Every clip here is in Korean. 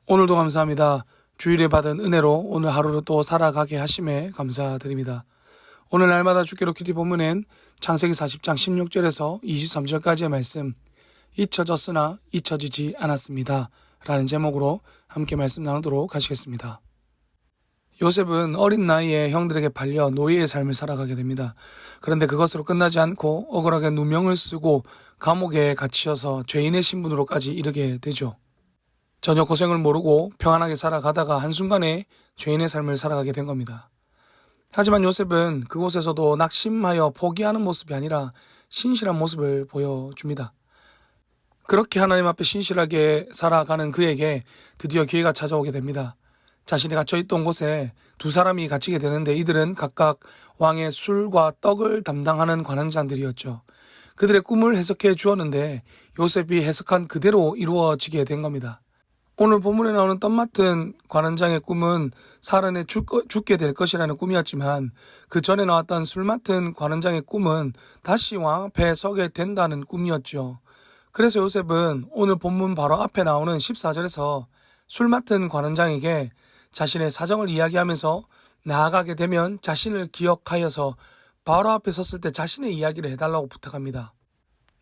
오늘도 감사합니다. 주일에 받은 은혜로 오늘 하루를 또 살아가게 하심에 감사드립니다. 오늘 날마다 주께로 큐티 본문엔 창세기 40장 16절에서 23절까지의 말씀, 잊혀졌으나 잊혀지지 않았습니다 라는 제목으로 함께 말씀 나누도록 하시겠습니다. 요셉은 어린 나이에 형들에게 팔려 노예의 삶을 살아가게 됩니다. 그런데 그것으로 끝나지 않고 억울하게 누명을 쓰고 감옥에 갇혀서 죄인의 신분으로까지 이르게 되죠. 전혀 고생을 모르고 평안하게 살아가다가 한순간에 죄인의 삶을 살아가게 된 겁니다. 하지만 요셉은 그곳에서도 낙심하여 포기하는 모습이 아니라 신실한 모습을 보여줍니다. 그렇게 하나님 앞에 신실하게 살아가는 그에게 드디어 기회가 찾아오게 됩니다. 자신이 갇혀있던 곳에 두 사람이 갇히게 되는데 이들은 각각 왕의 술과 떡을 담당하는 관원장들이었죠. 그들의 꿈을 해석해 주었는데 요셉이 해석한 그대로 이루어지게 된 겁니다. 오늘 본문에 나오는 떡 맡은 관원장의 꿈은 살인해 죽게 될 것이라는 꿈이었지만 그 전에 나왔던 술 맡은 관원장의 꿈은 다시 왕 앞에 서게 된다는 꿈이었죠. 그래서 요셉은 오늘 본문 바로 앞에 나오는 14절에서 술 맡은 관원장에게 자신의 사정을 이야기하면서 나아가게 되면 자신을 기억하여서 바로 앞에 섰을 때 자신의 이야기를 해달라고 부탁합니다.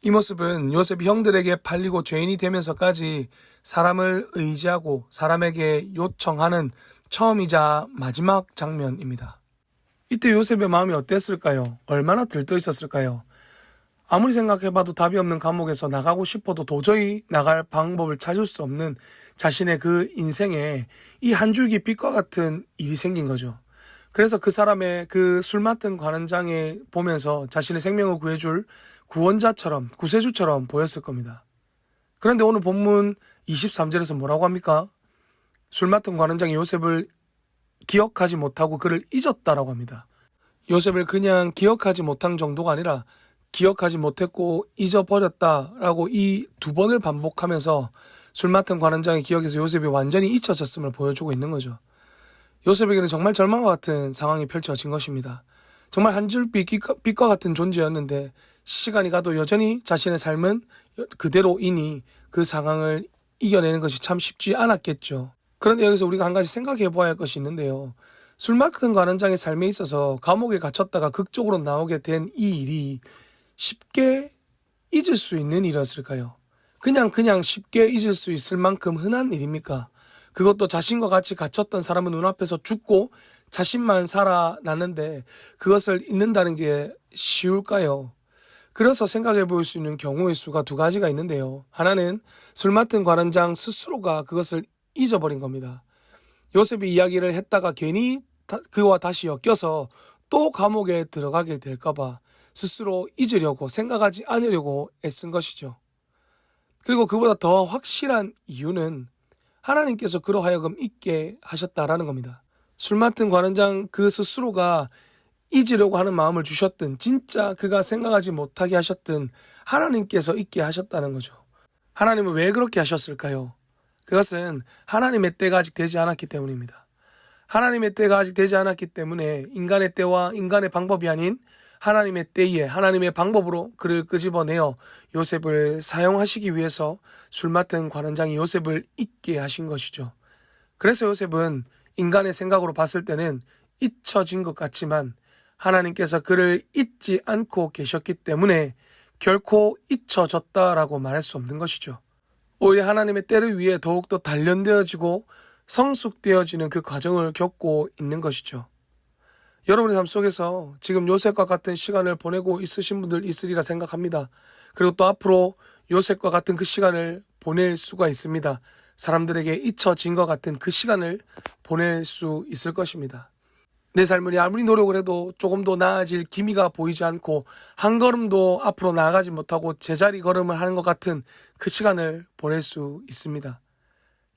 이 모습은 요셉이 형들에게 팔리고 죄인이 되면서까지 사람을 의지하고 사람에게 요청하는 처음이자 마지막 장면입니다. 이때 요셉의 마음이 어땠을까요? 얼마나 들떠 있었을까요? 아무리 생각해봐도 답이 없는 감옥에서 나가고 싶어도 도저히 나갈 방법을 찾을 수 없는 자신의 그 인생에 이 한 줄기 빛과 같은 일이 생긴 거죠. 그래서 그 사람의 그 술 맡은 관원장에 보면서 자신의 생명을 구해줄 구원자처럼, 구세주처럼 보였을 겁니다. 그런데 오늘 본문 23절에서 뭐라고 합니까? 술 맡은 관원장이 요셉을 기억하지 못하고 그를 잊었다라고 합니다. 요셉을 그냥 기억하지 못한 정도가 아니라 기억하지 못했고 잊어버렸다라고 이 두 번을 반복하면서 술 맡은 관원장의 기억에서 요셉이 완전히 잊혀졌음을 보여주고 있는 거죠. 요셉에게는 정말 절망과 같은 상황이 펼쳐진 것입니다. 정말 한 줄 빛과 같은 존재였는데 시간이 가도 여전히 자신의 삶은 그대로이니 그 상황을 이겨내는 것이 참 쉽지 않았겠죠. 그런데 여기서 우리가 한 가지 생각해 보아야 할 것이 있는데요. 술 맡은 관원장의 삶에 있어서 감옥에 갇혔다가 극적으로 나오게 된 이 일이 쉽게 잊을 수 있는 일이었을까요? 그냥 쉽게 잊을 수 있을 만큼 흔한 일입니까? 그것도 자신과 같이 갇혔던 사람은 눈앞에서 죽고 자신만 살아났는데 그것을 잊는다는 게 쉬울까요? 그래서 생각해 볼 수 있는 경우의 수가 두 가지가 있는데요. 하나는 술 맡은 관원장 스스로가 그것을 잊어버린 겁니다. 요셉이 이야기를 했다가 괜히 그와 다시 엮여서 또 감옥에 들어가게 될까봐 스스로 잊으려고 생각하지 않으려고 애쓴 것이죠. 그리고 그보다 더 확실한 이유는 하나님께서 그로 하여금 잊게 하셨다라는 겁니다. 술 맡은 관원장 그 스스로가 잊으려고 하는 마음을 주셨든 진짜 그가 생각하지 못하게 하셨든 하나님께서 잊게 하셨다는 거죠. 하나님은 왜 그렇게 하셨을까요? 그것은 하나님의 때가 아직 되지 않았기 때문입니다. 하나님의 때가 아직 되지 않았기 때문에 인간의 때와 인간의 방법이 아닌 하나님의 때에 하나님의 방법으로 그를 끄집어내어 요셉을 사용하시기 위해서 술 맡은 관원장이 요셉을 잊게 하신 것이죠. 그래서 요셉은 인간의 생각으로 봤을 때는 잊혀진 것 같지만 하나님께서 그를 잊지 않고 계셨기 때문에 결코 잊혀졌다라고 말할 수 없는 것이죠. 오히려 하나님의 때를 위해 더욱더 단련되어지고 성숙되어지는 그 과정을 겪고 있는 것이죠. 여러분의 삶 속에서 지금 요셉과 같은 시간을 보내고 있으신 분들 있으리라 생각합니다. 그리고 또 앞으로 요셉과 같은 그 시간을 보낼 수가 있습니다. 사람들에게 잊혀진 것 같은 그 시간을 보낼 수 있을 것입니다. 내 삶을 아무리 노력을 해도 조금 더 나아질 기미가 보이지 않고 한 걸음도 앞으로 나아가지 못하고 제자리 걸음을 하는 것 같은 그 시간을 보낼 수 있습니다.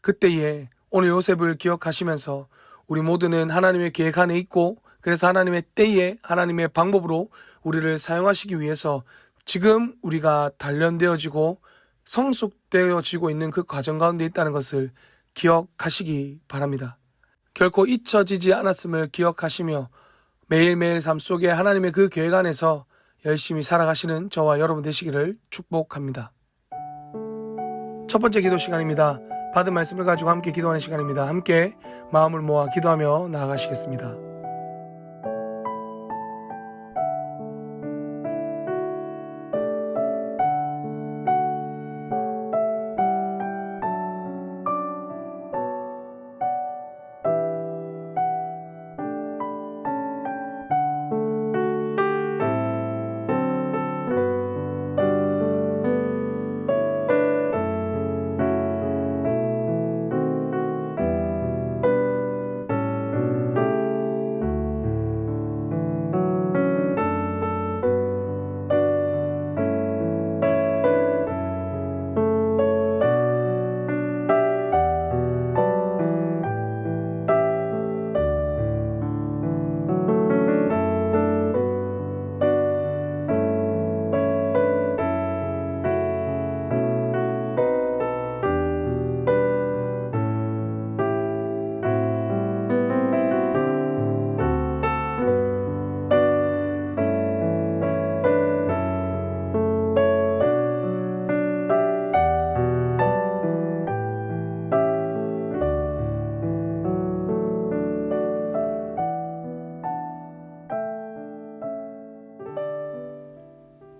그때에 오늘 요셉을 기억하시면서 우리 모두는 하나님의 계획 안에 있고, 그래서 하나님의 때에 하나님의 방법으로 우리를 사용하시기 위해서 지금 우리가 단련되어지고 성숙되어지고 있는 그 과정 가운데 있다는 것을 기억하시기 바랍니다. 결코 잊혀지지 않았음을 기억하시며 매일매일 삶 속에 하나님의 그 계획 안에서 열심히 살아가시는 저와 여러분 되시기를 축복합니다. 첫 번째 기도 시간입니다. 받은 말씀을 가지고 함께 기도하는 시간입니다. 함께 마음을 모아 기도하며 나아가시겠습니다.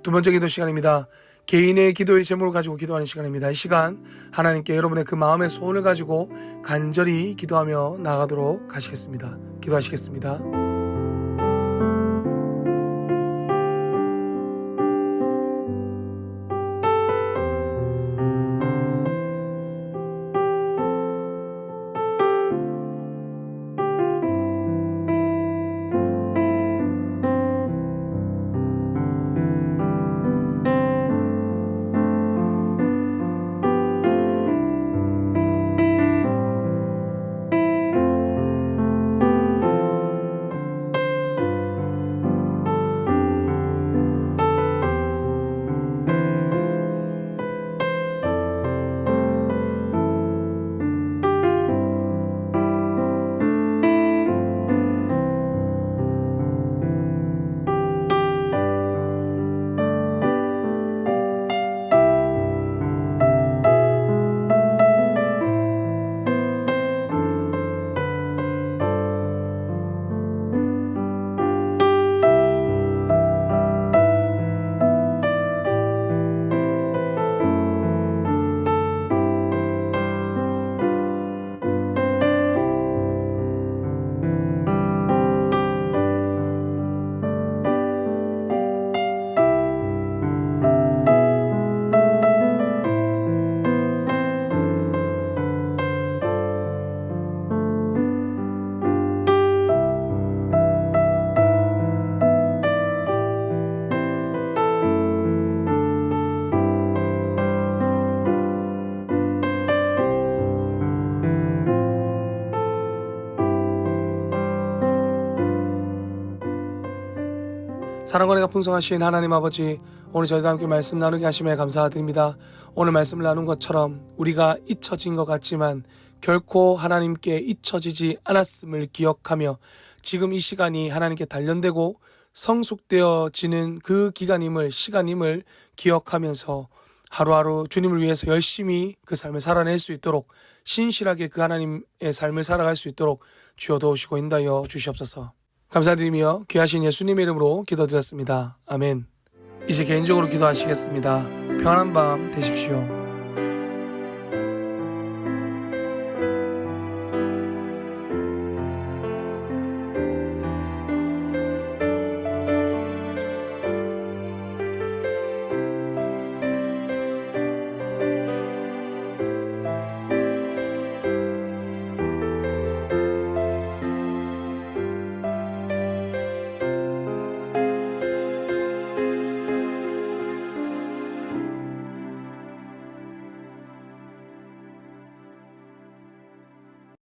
두 번째 기도 시간입니다. 개인의 기도의 제목을 가지고 기도하는 시간입니다. 이 시간 하나님께 여러분의 그 마음의 소원을 가지고 간절히 기도하며 나가도록 하시겠습니다. 기도하시겠습니다. 사랑과 은혜가 풍성하신 하나님 아버지, 오늘 저희와 함께 말씀 나누게 하심에 감사드립니다. 오늘 말씀을 나눈 것처럼 우리가 잊혀진 것 같지만 결코 하나님께 잊혀지지 않았음을 기억하며 지금 이 시간이 하나님께 단련되고 성숙되어지는 그 기간임을, 시간임을 기억하면서 하루하루 주님을 위해서 열심히 그 삶을 살아낼 수 있도록, 신실하게 그 하나님의 삶을 살아갈 수 있도록 주여 도우시고 인도하여 주시옵소서. 감사드리며 귀하신 예수님의 이름으로 기도드렸습니다. 아멘. 이제 개인적으로 기도하시겠습니다. 평안한 밤 되십시오.